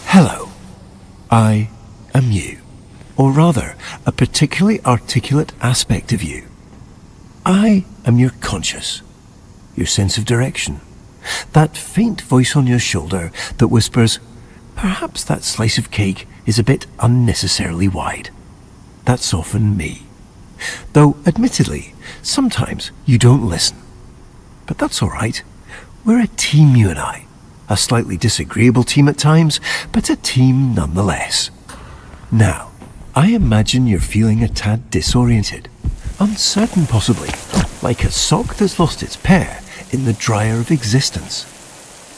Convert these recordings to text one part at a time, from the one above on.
Hello. I am you. Or rather, a particularly articulate aspect of you. I am your conscious, your sense of direction. That faint voice on your shoulder that whispers, perhaps that slice of cake is a bit unnecessarily wide. That's often me. Though, admittedly, sometimes you don't listen. But that's all right. We're a team, you and I. A slightly disagreeable team at times, but a team nonetheless. Now, I imagine you're feeling a tad disoriented, uncertain possibly, like a sock that's lost its pair in the dryer of existence.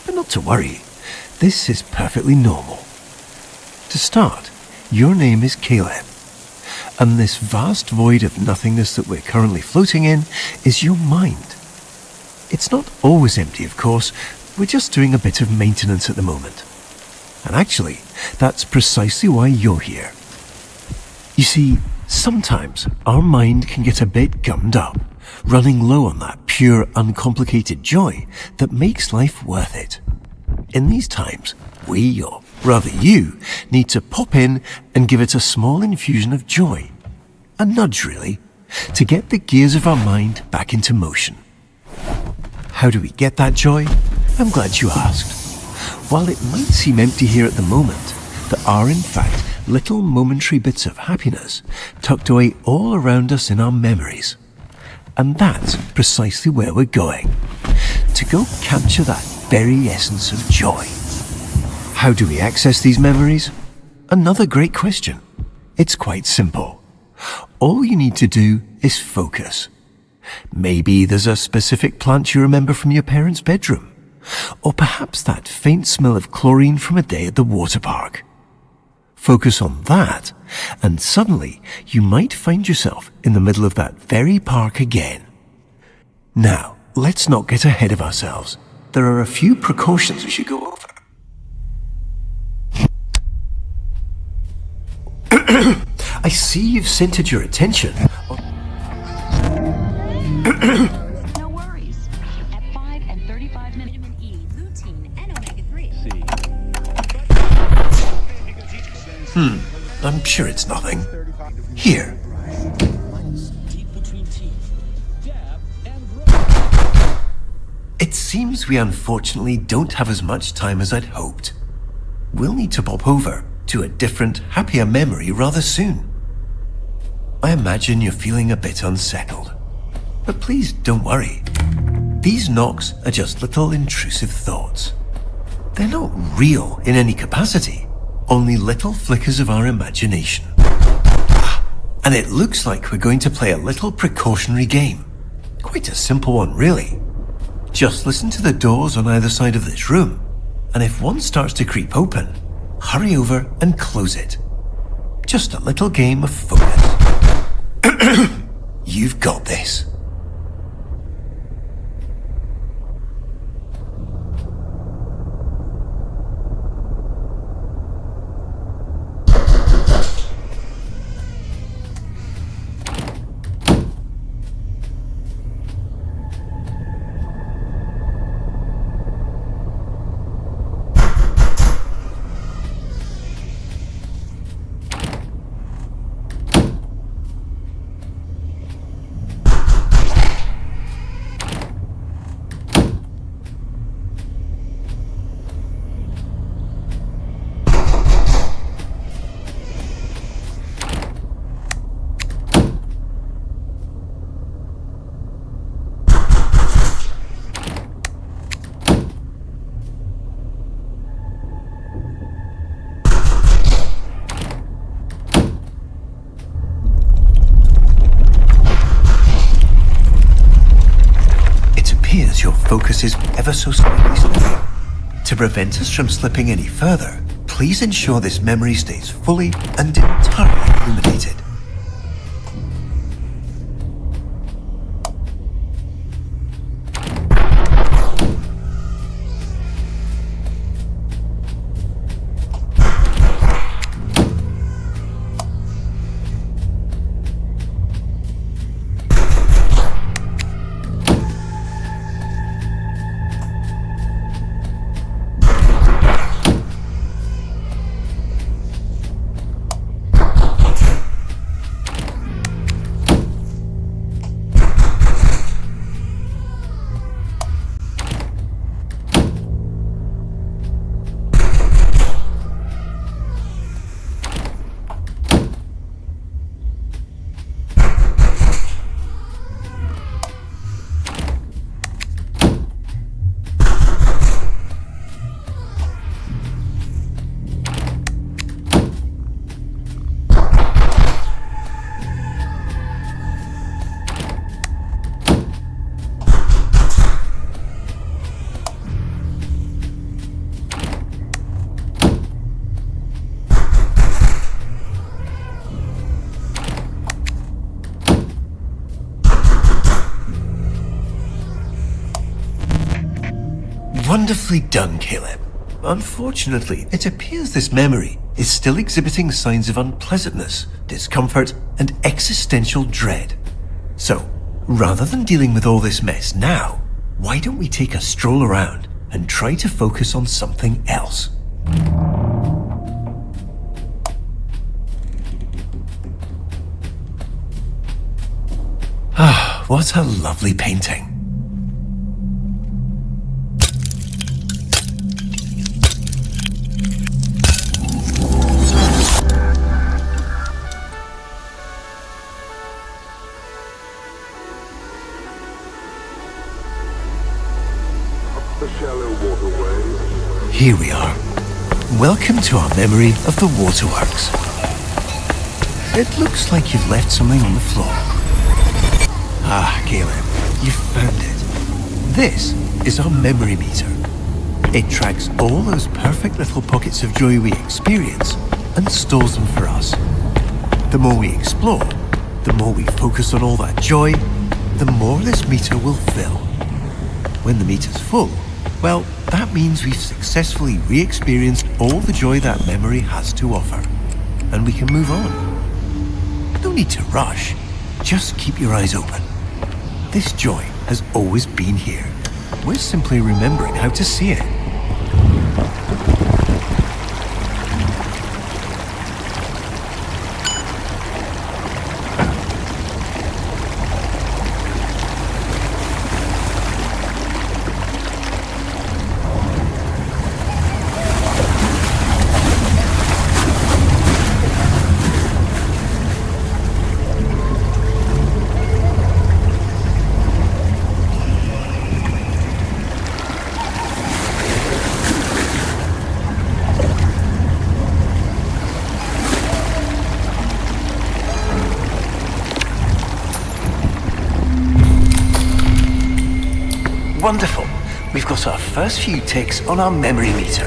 But not to worry, this is perfectly normal. To start, your name is Caleb, and this vast void of nothingness that we're currently floating in is your mind. It's not always empty, of course. We're just doing a bit of maintenance at the moment. And actually, that's precisely why you're here. You see, sometimes our mind can get a bit gummed up, running low on that pure, uncomplicated joy that makes life worth it. In these times, we, or rather you, need to pop in and give it a small infusion of joy. A nudge, really, to get the gears of our mind back into motion. How do we get that joy? I'm glad you asked. While it might seem empty here at the moment, there are in fact little momentary bits of happiness tucked away all around us in our memories. And that's precisely where we're going. To go capture that very essence of joy. How do we access these memories? Another great question. It's quite simple. All you need to do is focus. Maybe there's a specific plant you remember from your parents' bedroom. Or perhaps that faint smell of chlorine from a day at the water park. Focus on that, and suddenly you might find yourself in the middle of that very park again. Now, let's not get ahead of ourselves. There are a few precautions we should go over. I see you've centered your attention. No worries. At 5 and 35 minutes, vitamin E, lutein, and omega-3. I'm sure it's nothing. Here. It seems we unfortunately don't have as much time as I'd hoped. We'll need to pop over to a different, happier memory rather soon. I imagine you're feeling a bit unsettled. But please don't worry. These knocks are just little intrusive thoughts. They're not real in any capacity, only little flickers of our imagination. And it looks like we're going to play a little precautionary game. Quite a simple one, really. Just listen to the doors on either side of this room, and if one starts to creep open, hurry over and close it. Just a little game of focus. You've got this. Your focus is ever so slightly slipping. To prevent us from slipping any further, please ensure this memory stays fully and entirely illuminated. Wonderfully done, Caleb. Unfortunately, it appears this memory is still exhibiting signs of unpleasantness, discomfort, and existential dread. So, rather than dealing with all this mess now, why don't we take a stroll around and try to focus on something else? Ah, what a lovely painting. The shallow waterways. Here we are. Welcome to our memory of the waterworks. It looks like you've left something on the floor. Ah, Caleb, you found it. This is our memory meter. It tracks all those perfect little pockets of joy we experience and stores them for us. The more we explore, the more we focus on all that joy, the more this meter will fill. When the meter's full, well, that means we've successfully re-experienced all the joy that memory has to offer. And we can move on. No need to rush. Just keep your eyes open. This joy has always been here. We're simply remembering how to see it. Wonderful. We've got our first few ticks on our memory meter.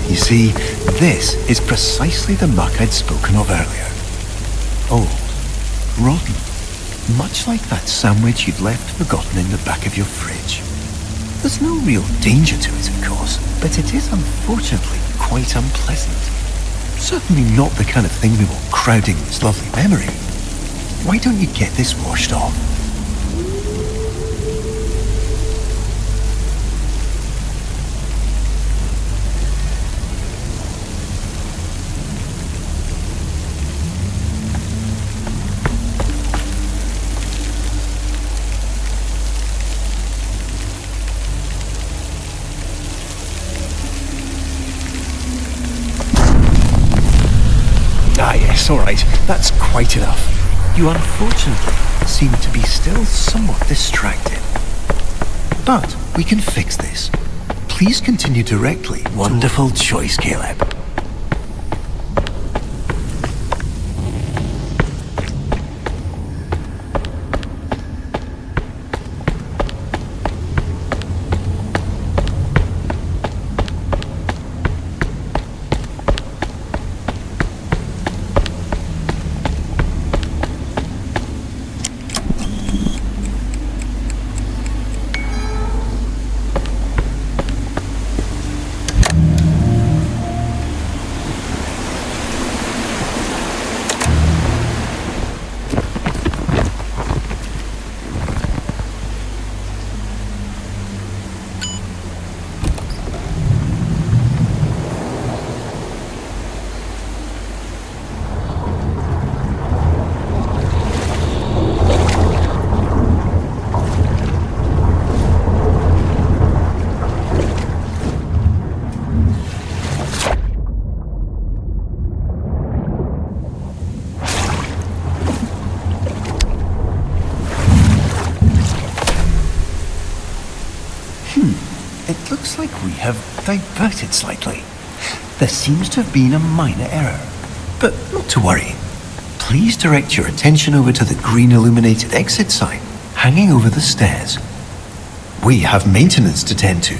You see, this is precisely the muck I'd spoken of earlier. Old, rotten, much like that sandwich you'd left forgotten in the back of your fridge. There's no real danger to it, of course, but it is unfortunately quite unpleasant. Certainly not the kind of thing we want crowding this lovely memory. Why don't you get this washed off? Ah yes, alright, that's quite enough. You unfortunately seem to be still somewhat distracted. But we can fix this. Please continue directly. Wonderful choice, Caleb. It looks like we have diverted slightly. There seems to have been a minor error, but not to worry. please direct your attention over to the green illuminated exit sign hanging over the stairs. We have maintenance to tend to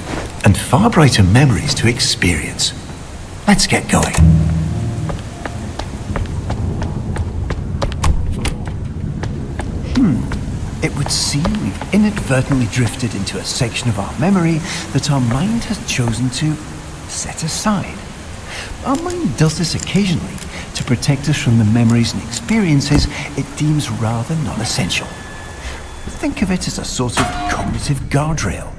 and far brighter memories to experience. Let's get going. It would seem we've inadvertently drifted into a section of our memory that our mind has chosen to set aside. Our mind does this occasionally to protect us from the memories and experiences it deems rather non-essential. Think of it as a sort of cognitive guardrail,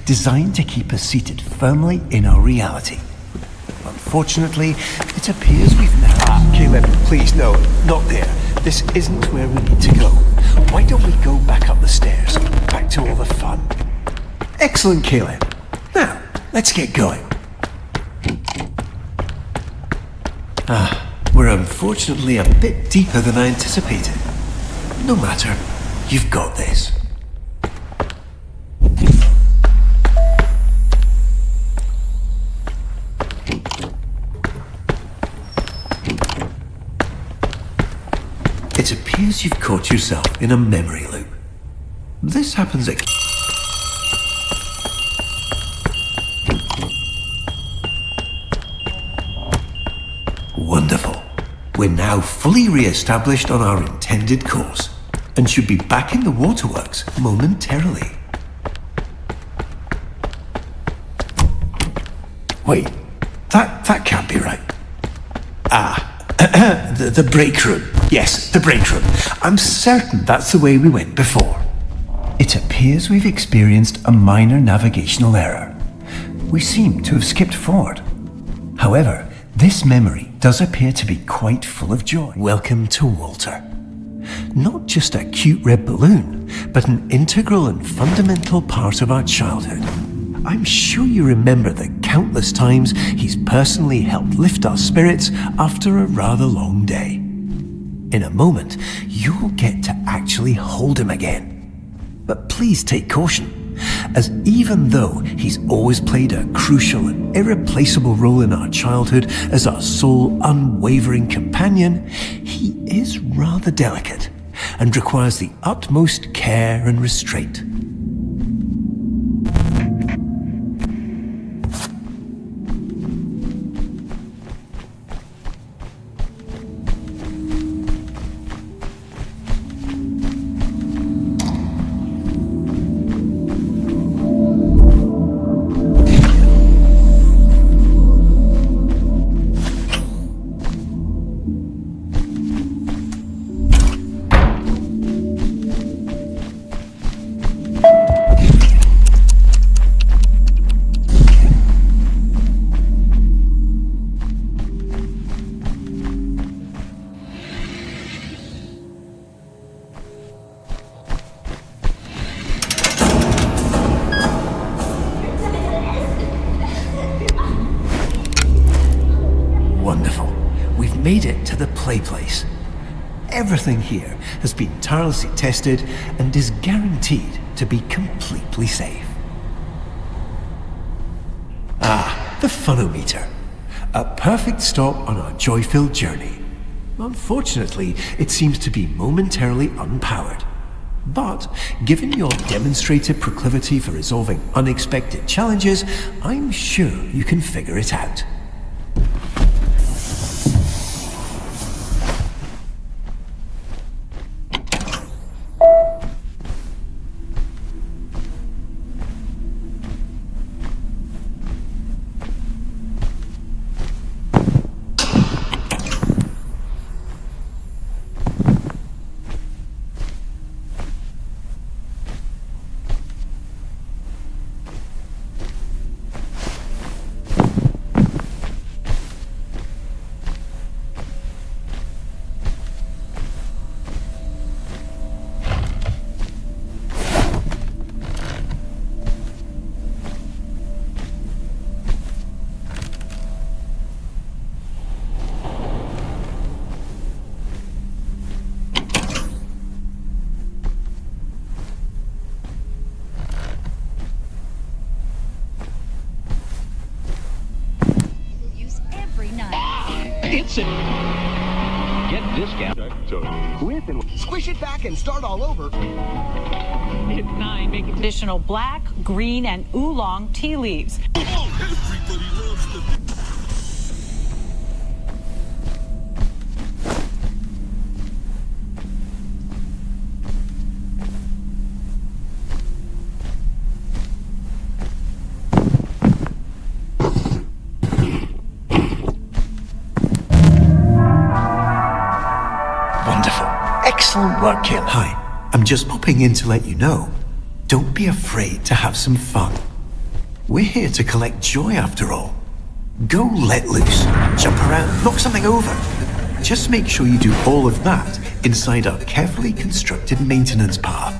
designed to keep us seated firmly in our reality. Unfortunately, it appears we've now... Caleb, please, no, not there. This isn't where we need to go. Why don't we go back up the stairs, back to all the fun? Excellent, Caleb. Now, let's get going. We're unfortunately a bit deeper than I anticipated. No matter, you've got this. It appears you've caught yourself in a memory loop. This happens at... Wonderful. We're now fully re-established on our intended course and should be back in the waterworks momentarily. Wait, that can't be right. The break room. Yes, the break room. I'm certain that's the way we went before. It appears we've experienced a minor navigational error. We seem to have skipped forward. However, this memory does appear to be quite full of joy. Welcome to Walter. Not just a cute red balloon, but an integral and fundamental part of our childhood. I'm sure you remember the countless times he's personally helped lift our spirits after a rather long day. In a moment, you'll get to actually hold him again. But please take caution, as even though he's always played a crucial and irreplaceable role in our childhood as our sole unwavering companion, he is rather delicate and requires the utmost care and restraint. Wonderful. We've made it to the play place. Everything here has been tirelessly tested and is guaranteed to be completely safe. The funometer. A perfect stop on our joy-filled journey. Unfortunately, it seems to be momentarily unpowered. But, given your demonstrated proclivity for resolving unexpected challenges, I'm sure you can figure it out. Get discount. With and squish it back and start all over. Hit 9, make it Traditional black, green, and oolong tea leaves. Everybody loves the... Wonderful. Excellent work, Kayla. Hi, I'm just popping in to let you know. Don't be afraid to have some fun. We're here to collect joy after all. Go let loose, jump around, knock something over. Just make sure you do all of that inside our carefully constructed maintenance path.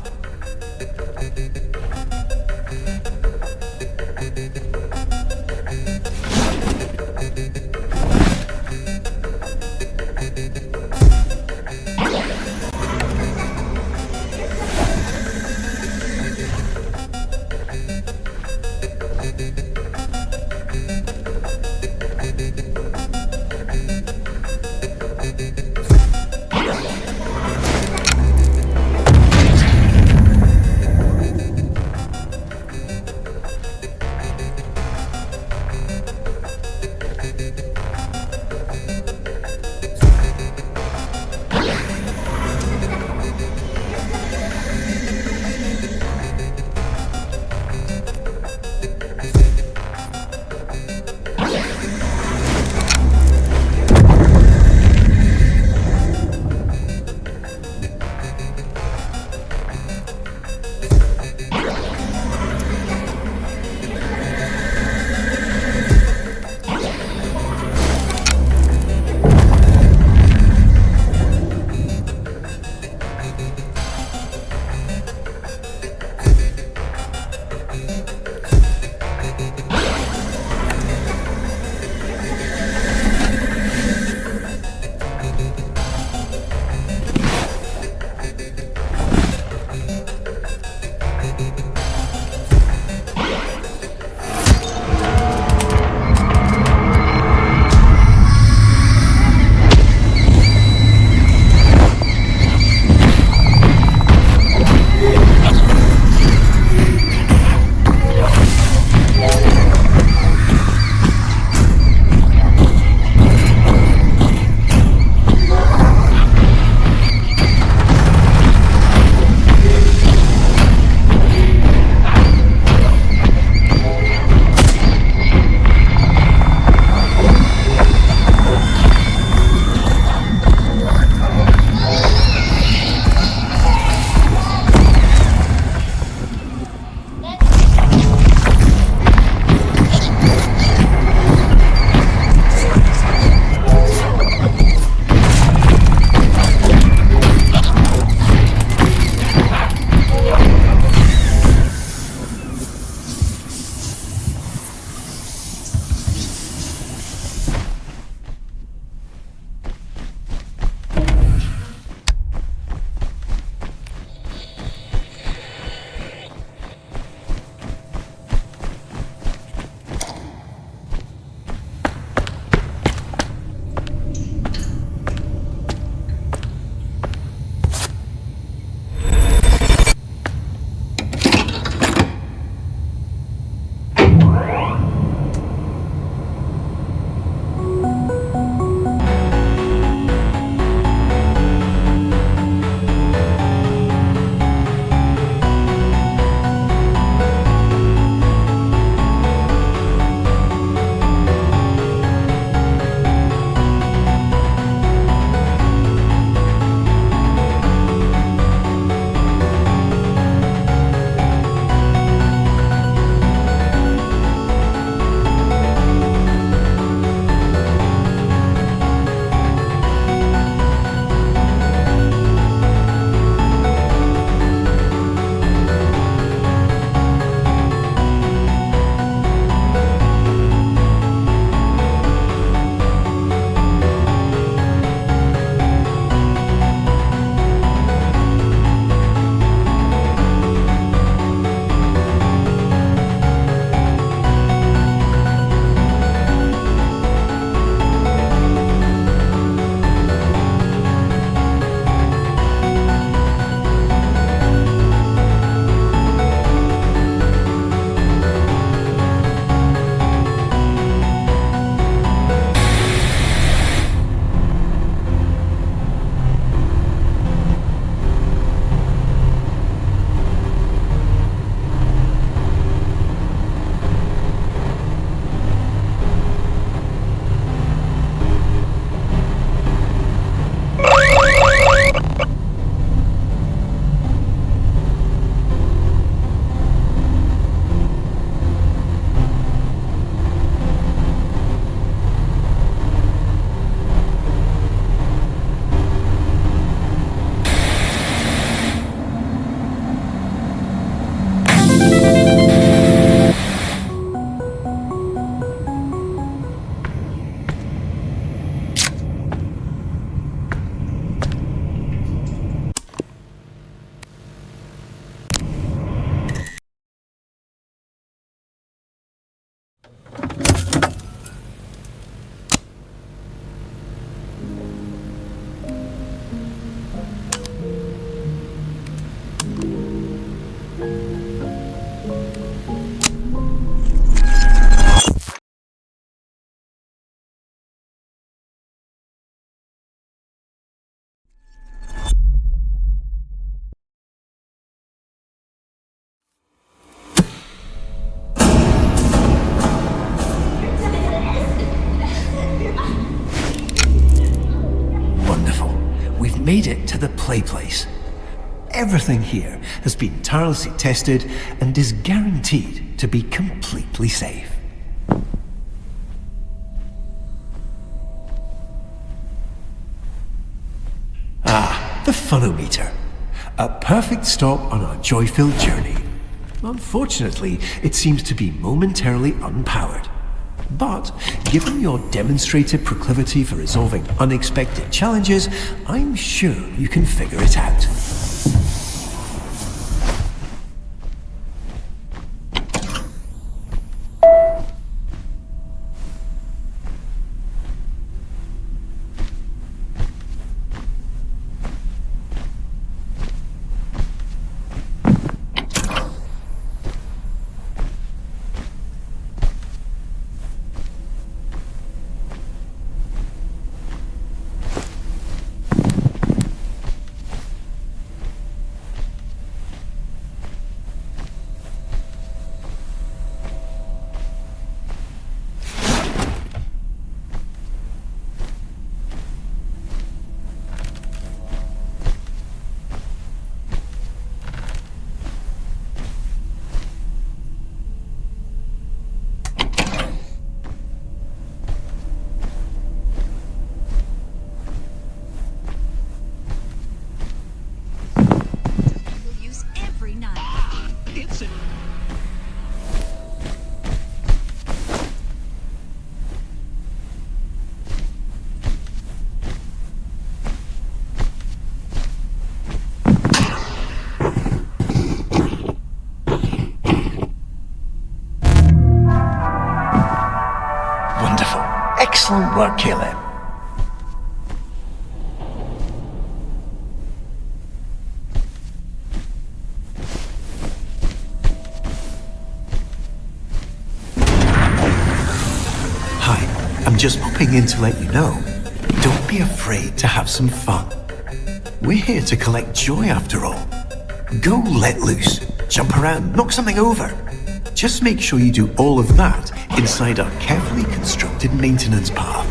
made it to the play place. Everything here has been tirelessly tested and is guaranteed to be completely safe. The funometer. A perfect stop on our joy-filled journey. Unfortunately, it seems to be momentarily unpowered. But, given your demonstrated proclivity for resolving unexpected challenges, I'm sure you can figure it out. We'll use every night. It's a Wonderful. Excellent work, Caleb. Hi, I'm just popping in to let you know. Don't be afraid to have some fun. We're here to collect joy after all. Go let loose, jump around, knock something over. Just make sure you do all of that inside our carefully constructed maintenance path.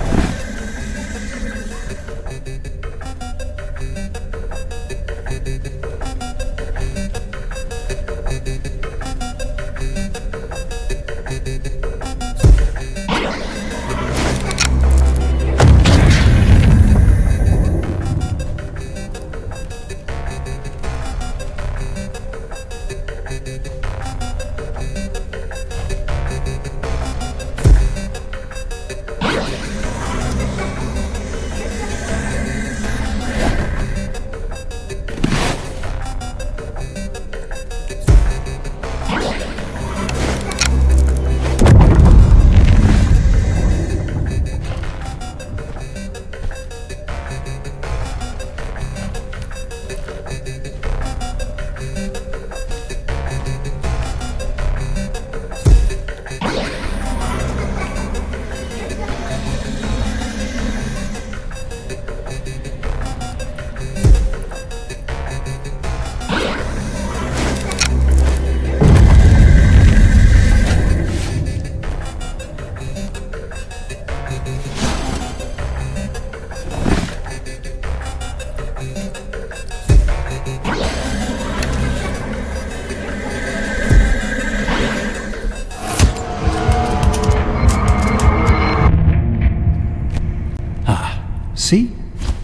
See?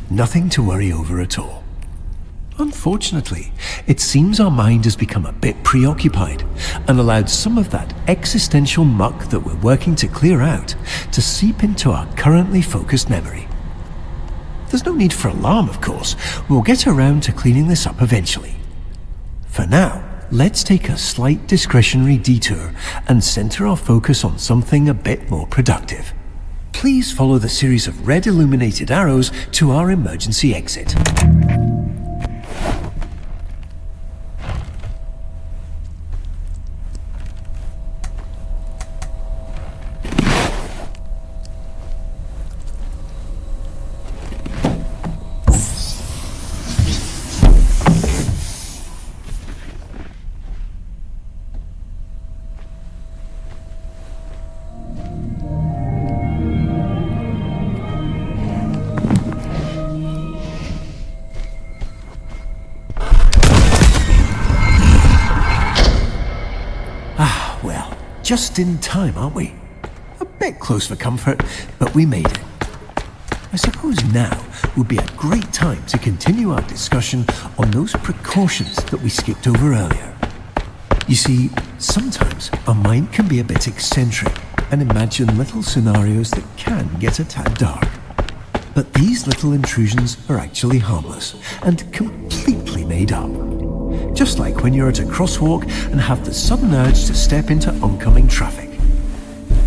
Nothing to worry over at all. Unfortunately, it seems our mind has become a bit preoccupied and allowed some of that existential muck that we're working to clear out to seep into our currently focused memory. There's no need for alarm, of course. We'll get around to cleaning this up eventually. For now, let's take a slight discretionary detour and center our focus on something a bit more productive. Please follow the series of red illuminated arrows to our emergency exit. just in time, aren't we? A bit close for comfort, but we made it. I suppose now would be a great time to continue our discussion on those precautions that we skipped over earlier. You see, sometimes our mind can be a bit eccentric and imagine little scenarios that can get a tad dark. But these little intrusions are actually harmless and completely made up. Just like when you're at a crosswalk and have the sudden urge to step into oncoming traffic.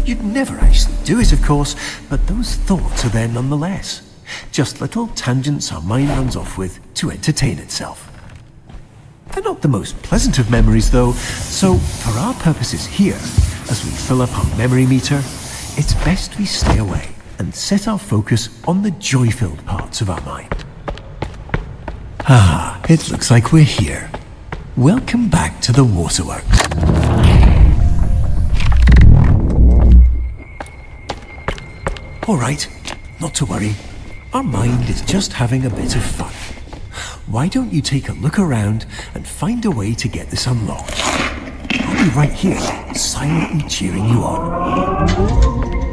You'd never actually do it, of course, but those thoughts are there nonetheless. Just little tangents our mind runs off with to entertain itself. They're not the most pleasant of memories, though, so for our purposes here, as we fill up our memory meter, it's best we stay away and set our focus on the joy-filled parts of our mind. Ah, it looks like we're here. Welcome back to the waterworks. All right, not to worry. Our mind is just having a bit of fun. Why don't you take a look around and find a way to get this unlocked? I'll be right here, silently cheering you on.